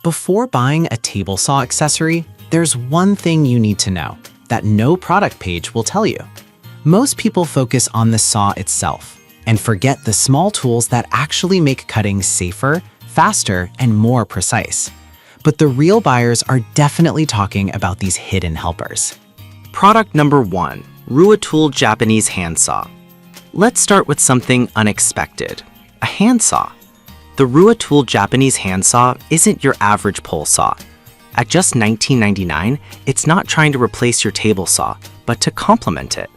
Before buying a table saw accessory, there's one thing you need to know that no product page will tell you. Most people focus on the saw itself and forget the small tools that actually make cutting safer, faster, and more precise. But the real buyers are definitely talking about these hidden helpers. Product number 1, Ruotool Japanese hand saw. Let's start with something unexpected, a hand saw. The Ruotool Japanese hand saw isn't your average pole saw. At just $19.99, it's not trying to replace your table saw, but to complement it.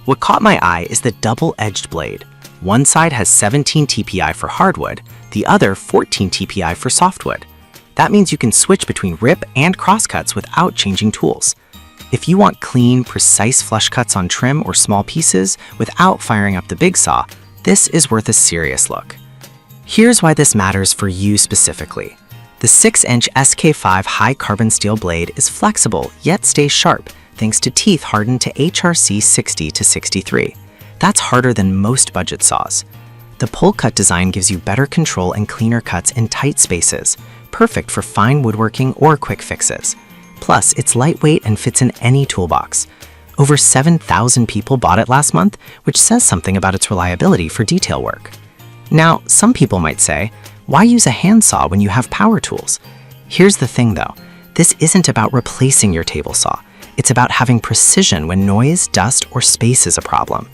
What caught my eye is the double-edged blade. One side has 17 TPI for hardwood, the other 14 TPI for softwood. That means you can switch between rip and crosscuts without changing tools. If you want clean, precise flush cuts on trim or small pieces without firing up the big saw, this is worth a serious look. Here's why this matters for you specifically. The 6-inch SK5 high carbon steel blade is flexible yet stays sharp thanks to teeth hardened to HRC 60 to 63. That's harder than most budget saws. The pull cut design gives you better control and cleaner cuts in tight spaces, perfect for fine woodworking or quick fixes. Plus, it's lightweight and fits in any toolbox. Over 7,000 people bought it last month, which says something about its reliability for detail work. Now, some people might say, why use a handsaw when you have power tools? Here's the thing though, this isn't about replacing your table saw. It's about having precision when noise, dust, or space is a problem.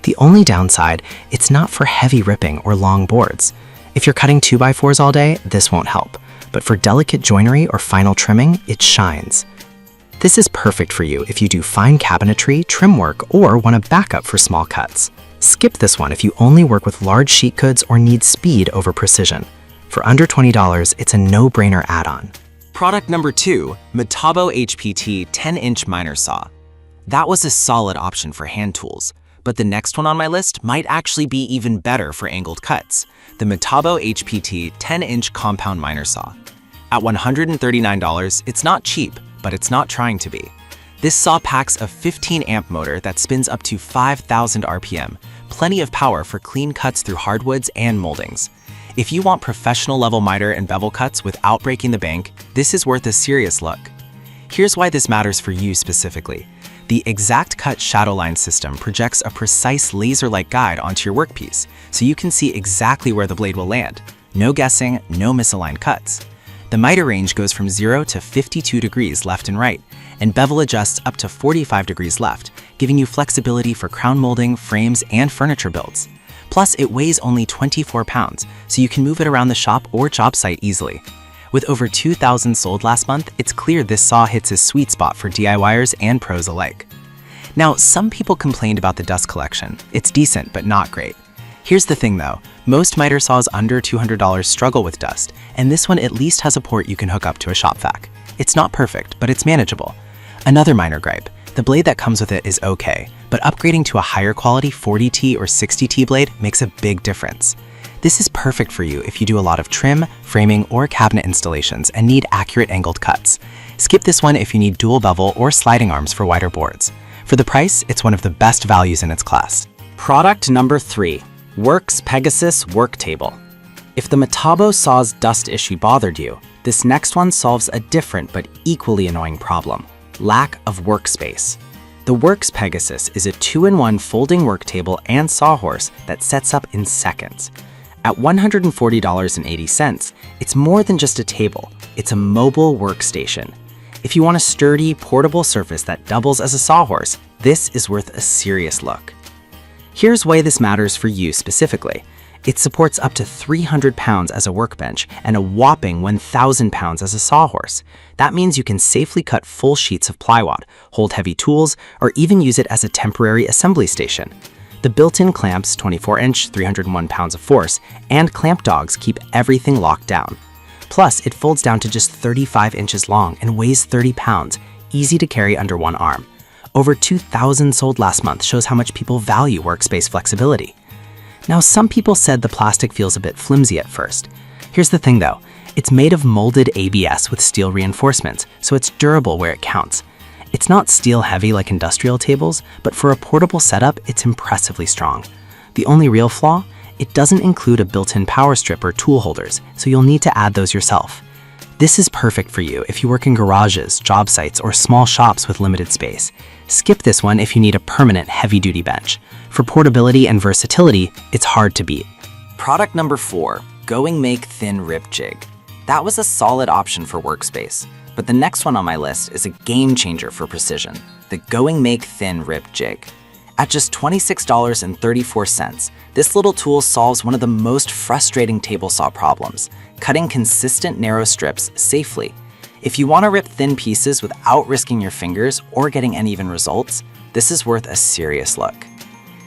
The only downside, it's not for heavy ripping or long boards. If you're cutting 2x4s all day, this won't help. But for delicate joinery or final trimming, it shines. This is perfect for you if you do fine cabinetry, trim work, or want a backup for small cuts. Skip this one if you only work with large sheet goods or need speed over precision. For under $20, it's a no-brainer add-on. Product number 2, Metabo HPT 10-inch miner saw. That was a solid option for hand tools, but the next one on my list might actually be even better for angled cuts, the Metabo HPT 10-inch compound miner saw. At $139, it's not cheap, but it's not trying to be. This saw packs a 15-amp motor that spins up to 5,000 RPM, plenty of power for clean cuts through hardwoods and moldings. If you want professional-level miter and bevel cuts without breaking the bank, this is worth a serious look. Here's why this matters for you specifically. The Exact Cut Shadow Line system projects a precise laser-like guide onto your workpiece, so you can see exactly where the blade will land. No guessing, no misaligned cuts. The miter range goes from 0 to 52 degrees left and right, and bevel adjusts up to 45 degrees left, giving you flexibility for crown molding, frames, and furniture builds. Plus, it weighs only 24 pounds, so you can move it around the shop or job site easily. With over 2,000 sold last month, it's clear this saw hits a sweet spot for DIYers and pros alike. Now, some people complained about the dust collection. It's decent, but not great. Here's the thing though, most miter saws under $200 struggle with dust, and this one at least has a port you can hook up to a shop vac. It's not perfect, but it's manageable. Another minor gripe, the blade that comes with it is okay, but upgrading to a higher quality 40T or 60T blade makes a big difference. This is perfect for you if you do a lot of trim, framing, or cabinet installations and need accurate angled cuts. Skip this one if you need dual bevel or sliding arms for wider boards. For the price, it's one of the best values in its class. Product number 3, Works Pegasus Work Table. If the Metabo saw's dust issue bothered you, this next one solves a different but equally annoying problem: lack of workspace. The Works Pegasus is a 2-in-1 folding work table and sawhorse that sets up in seconds. At $140.80, it's more than just a table, it's a mobile workstation. If you want a sturdy, portable surface that doubles as a sawhorse, this is worth a serious look. Here's why this matters for you specifically. It supports up to 300 pounds as a workbench and a whopping 1,000 pounds as a sawhorse. That means you can safely cut full sheets of plywood, hold heavy tools, or even use it as a temporary assembly station. The built-in clamps, 24-inch, 301 pounds of force, and clamp dogs keep everything locked down. Plus, it folds down to just 35 inches long and weighs 30 pounds, easy to carry under one arm. Over 2,000 sold last month shows how much people value workspace flexibility. Now, some people said the plastic feels a bit flimsy at first. Here's the thing though, it's made of molded ABS with steel reinforcements, so it's durable where it counts. It's not steel heavy like industrial tables, but for a portable setup, it's impressively strong. The only real flaw? It doesn't include a built-in power strip or tool holders, so you'll need to add those yourself. This is perfect for you if you work in garages, job sites, or small shops with limited space. Skip this one if you need a permanent heavy-duty bench. For portability and versatility, it's hard to beat. Product number 4, Going Make Thin Rib Jig. That was a solid option for workspace, but the next one on my list is a game changer for precision, the Going Make Thin Rib Jig. At just $26.34, this little tool solves one of the most frustrating table saw problems, cutting consistent narrow strips safely. If you want to rip thin pieces without risking your fingers or getting uneven results, this is worth a serious look.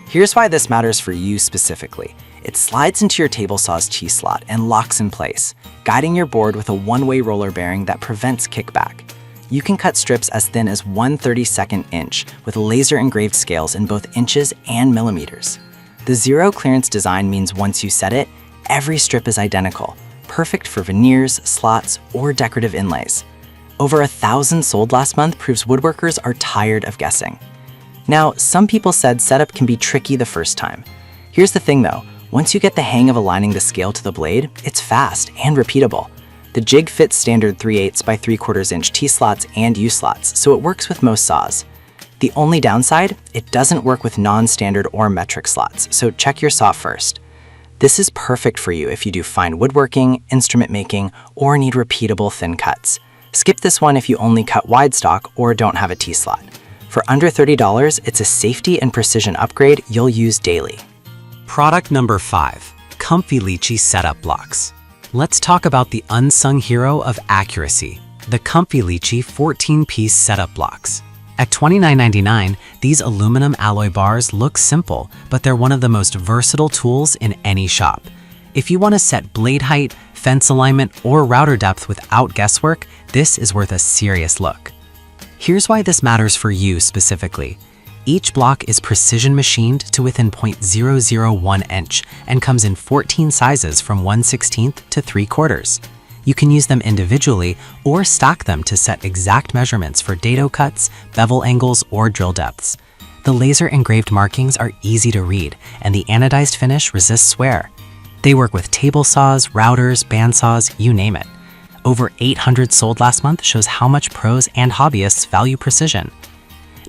Here's why this matters for you specifically. It slides into your table saw's T-slot and locks in place, guiding your board with a one-way roller bearing that prevents kickback. You can cut strips as thin as 1/32 inch with laser-engraved scales in both inches and millimeters. The zero clearance design means once you set it, every strip is identical, perfect for veneers, slots, or decorative inlays. Over 1,000 sold last month proves woodworkers are tired of guessing. Now, some people said setup can be tricky the first time. Here's the thing though, once you get the hang of aligning the scale to the blade, it's fast and repeatable. The jig fits standard 3/8 by 3/4 inch T-slots and U-slots, so it works with most saws. The only downside, it doesn't work with non-standard or metric slots, so check your saw first. This is perfect for you if you do fine woodworking, instrument making, or need repeatable thin cuts. Skip this one if you only cut wide stock or don't have a T-slot. For under $30, it's a safety and precision upgrade you'll use daily. Product number 5, Comfy Lychee Setup Blocks. Let's talk about the unsung hero of accuracy, the Comfy Lychee 14-piece setup blocks. At $29.99, these aluminum alloy bars look simple, but they're one of the most versatile tools in any shop. If you want to set blade height, fence alignment, or router depth without guesswork, this is worth a serious look. Here's why this matters for you specifically. Each block is precision machined to within 0.001 inch and comes in 14 sizes from 1/16 to 3/4. You can use them individually or stack them to set exact measurements for dado cuts, bevel angles, or drill depths. The laser engraved markings are easy to read, and the anodized finish resists wear. They work with table saws, routers, bandsaws, you name it. Over 800 sold last month shows how much pros and hobbyists value precision.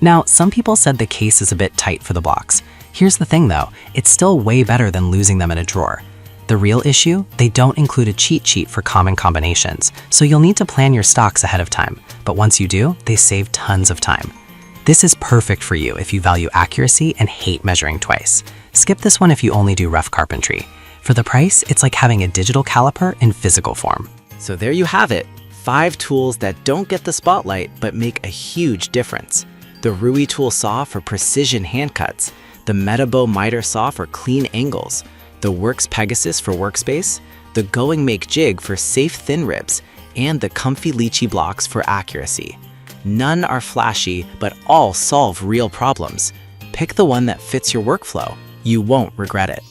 Now, some people said the case is a bit tight for the blocks. Here's the thing though, it's still way better than losing them in a drawer. The real issue, they don't include a cheat sheet for common combinations, so you'll need to plan your stocks ahead of time. But once you do, they save tons of time. This is perfect for you if you value accuracy and hate measuring twice. Skip this one if you only do rough carpentry. For the price, it's like having a digital caliper in physical form. So there you have it, 5 tools that don't get the spotlight but make a huge difference. The Rui tool saw for precision hand cuts, the Metabow miter saw for clean angles, the Works Pegasus for workspace, the Going Make jig for safe thin ribs, and the Comfy Lychee blocks for accuracy. None are flashy, but all solve real problems. Pick the one that fits your workflow. You won't regret it.